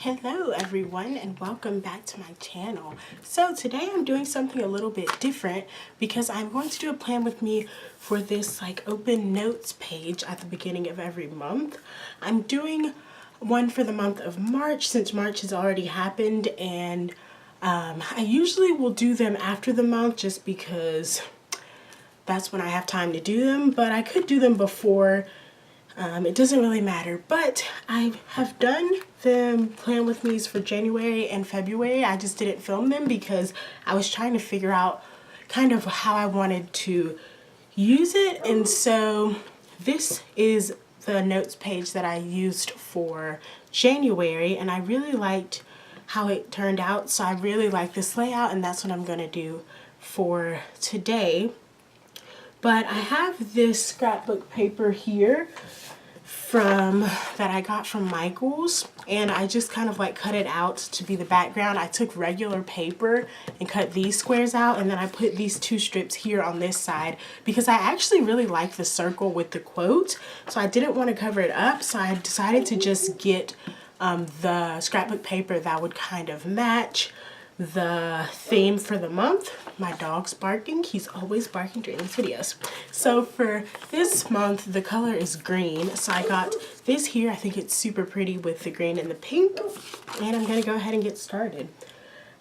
Hello everyone and welcome back to my channel. So today I'm doing something a little bit different because I'm going to do a plan with me for this open notes page at the beginning of every month. I'm doing one for the month of March since March has already happened, and I usually will do them after the month just because that's when I have time to do them, but I could do them before. It doesn't really matter, but I have done the plan with me's for January and February. I just didn't film them because I was trying to figure out kind of how I wanted to use it. And so this is the notes page that I used for January, and I really liked how it turned out. So I really like this layout, and that's what I'm going to do for today. But I have this scrapbook paper here that I got from Michael's, and I just kind of cut it out to be the background. I took regular paper and cut these squares out, and then I put these two strips here on this side because I actually really like the circle with the quote, so I didn't want to cover it up, so I decided to just get the scrapbook paper that would kind of match the theme for the month. My dog's barking. He's always barking during these videos. So for this month, the color is green. So I got this here. I think it's super pretty with the green and the pink. And I'm going to go ahead and get started.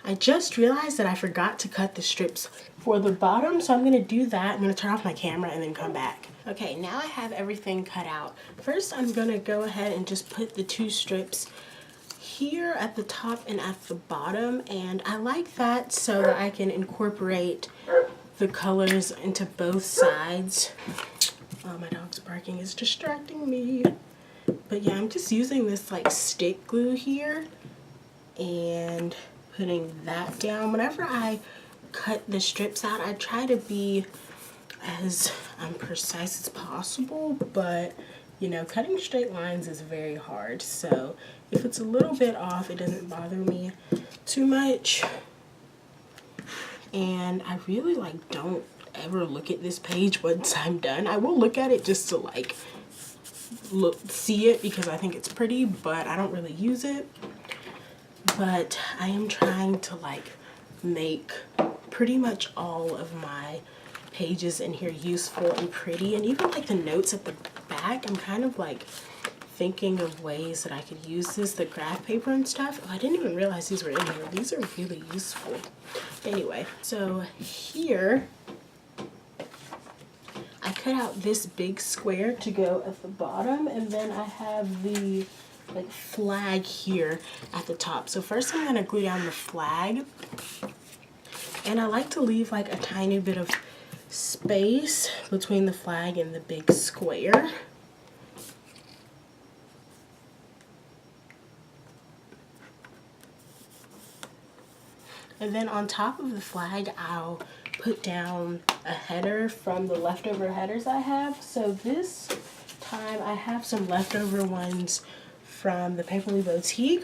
I just realized that I forgot to cut the strips for the bottom, so I'm going to do that. I'm going to turn off my camera and then come back. Okay, now I have everything cut out. First, I'm going to go ahead and just put the two strips here at the top and at the bottom, and I like that so that I can incorporate the colors into both sides. Oh, my dog's barking is distracting me. But yeah, I'm just using this stick glue here and putting that down. Whenever I cut the strips out, I try to be as precise as possible, but you know, cutting straight lines is very hard, so if it's a little bit off, it doesn't bother me too much. And I really don't ever look at this page once I'm done. I will look at it just to see it because I think it's pretty, but I don't really use it. But I am trying to make pretty much all of my pages in here useful and pretty, and even the notes at the back, I'm kind of thinking of ways that I could use this, the graph paper and stuff. Oh, I didn't even realize these were in here. These are really useful. Anyway, so here I cut out this big square to go at the bottom, and then I have the flag here at the top. So first I'm going to glue down the flag, and I like to leave a tiny bit of space between the flag and the big square. And then on top of the flag, I'll put down a header from the leftover headers I have. So this time I have some leftover ones from the Paperly Boutique,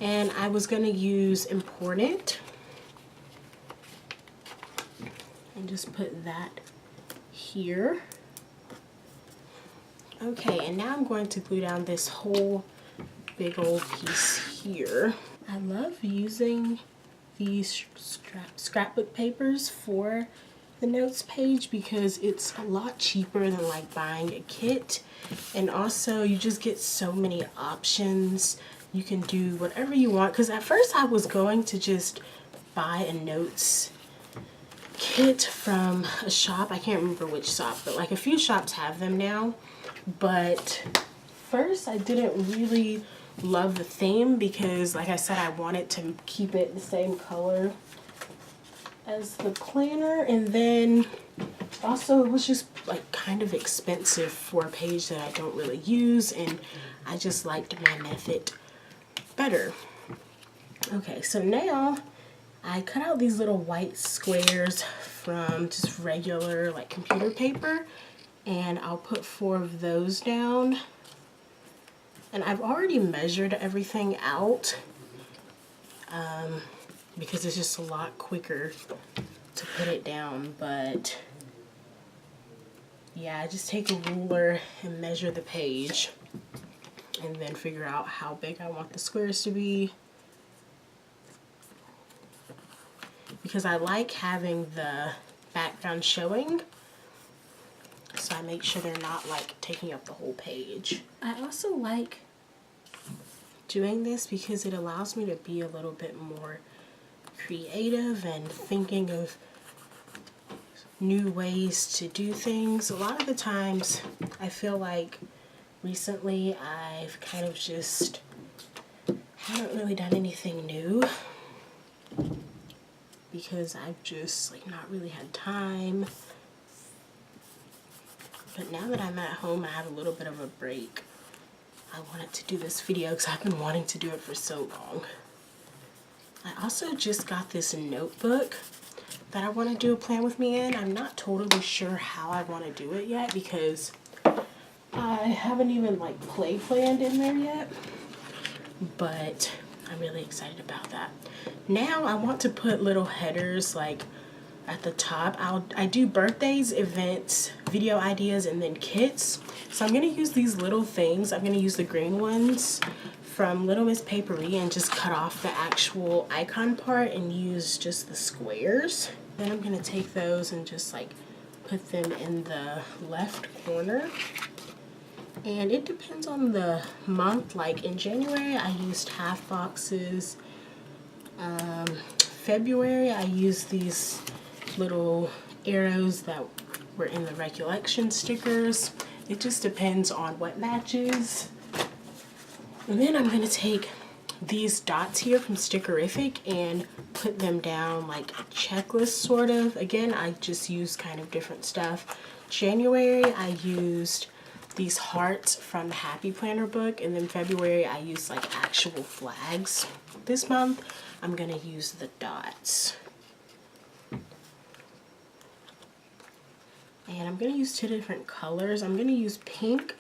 and I was going to use Important. And just put that here. Okay, and now I'm going to glue down this whole big old piece here. I love using these scrapbook papers for the notes page because it's a lot cheaper than buying a kit, and also you just get so many options. You can do whatever you want, because at first I was going to just buy a notes kit from a shop. I can't remember which shop, but a few shops have them now. But first I didn't really love the theme because, like I said, I wanted to keep it the same color as the planner, and then also it was just kind of expensive for a page that I don't really use, and I just liked my method better. Okay, so now I cut out these little white squares from just regular computer paper, and I'll put 4 of those down. And I've already measured everything out because it's just a lot quicker to put it down. But yeah, I just take a ruler and measure the page. and then figure out how big I want the squares to be. Because I like having the background showing, so I make sure they're not like taking up the whole page. I also like doing this because it allows me to be a little bit more creative and thinking of new ways to do things. A lot of the times I feel like recently I've kind of just haven't really done anything new because I've just like not really had time. But now that I'm at home, I have a little bit of a break. I wanted to do this video because I've been wanting to do it for so long. I also just got this notebook that I want to do a plan with me in. I'm not totally sure how I want to do it yet because I haven't even like planned in there yet, but I'm really excited about that. Now I want to put little headers like at the top. I do birthdays, events, video ideas, and then kits. So I'm going to use these little things. I'm going to use the green ones from Little Miss Papery and just cut off the actual icon part and use just the squares. Then I'm going to take those and just like put them in the left corner. And it depends on the month. Like in January I used half boxes. February I used these little arrows that were in the recollection stickers. It just depends on what matches. And then I'm going to take these dots here from Stickerific and put them down like a checklist sort of. Again, I just used kind of different stuff. January I used these hearts from the Happy Planner book, and then February I used like actual flags. This month I'm going to use the dots. And I'm going to use two different colors. I'm going to use pink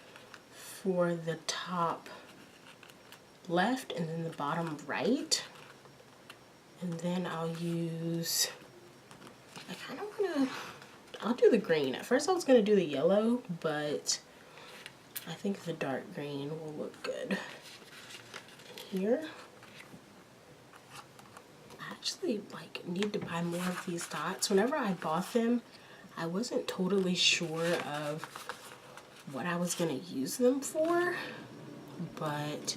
for the top left and then the bottom right. And then I'll use, I'll do the green. At first I was going to do the yellow, but I think the dark green will look good here. I actually like need to buy more of these dots. Whenever I bought them, I wasn't totally sure of what I was going to use them for, but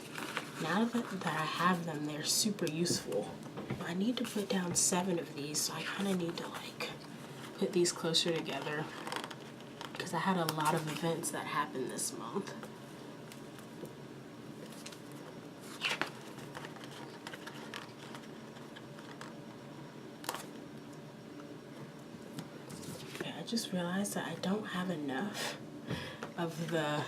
now that I have them, they're super useful. I need to put down 7 of these, so I kind of need to like put these closer together because I had a lot of events that happened this month. I just realized that I don't have enough of the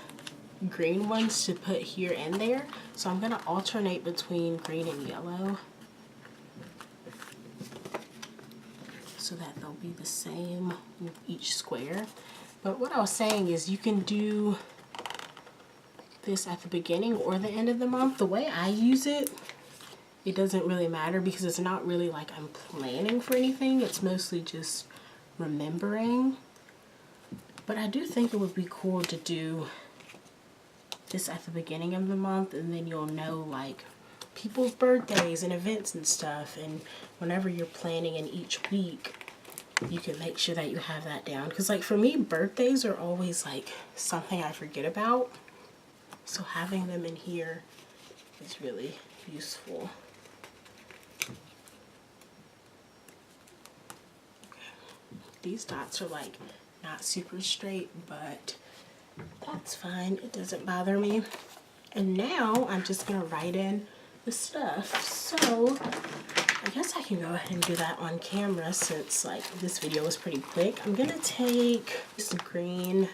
green ones to put here and there, so I'm going to alternate between green and yellow so that they'll be the same in each square. But what I was saying is you can do this at the beginning or the end of the month. The way I use it, it doesn't really matter because it's not really like I'm planning for anything. It's mostly just remembering. But I do think it would be cool to do this at the beginning of the month, and then you'll know like people's birthdays and events and stuff, and whenever you're planning in each week you can make sure that you have that down, because like for me birthdays are always like something I forget about, so having them in here is really useful. These dots are like not super straight, but that's fine. It doesn't bother me. And now I'm just gonna write in the stuff. So I guess I can go ahead and do that on camera since like this video was pretty quick. I'm gonna take this green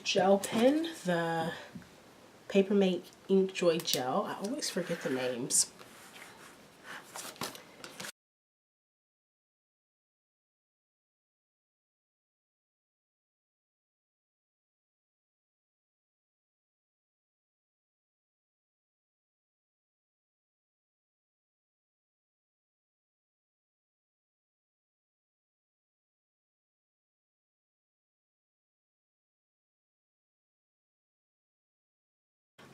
gel pen, the Papermate Ink Joy Gel. I always forget the names.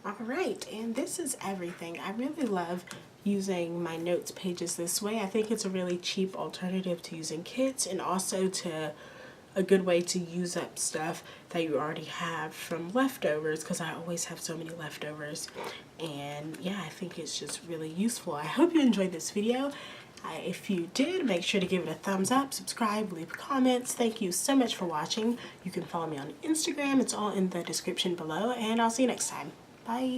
Alright, and this is everything. I really love using my notes pages this way. I think it's a really cheap alternative to using kits, and also to a good way to use up stuff that you already have from leftovers, because I always have so many leftovers. And yeah, I think it's just really useful. I hope you enjoyed this video. If you did, make sure to give it a thumbs up, subscribe, leave comments. Thank you so much for watching. You can follow me on Instagram. It's all in the description below, and I'll see you next time. Bye.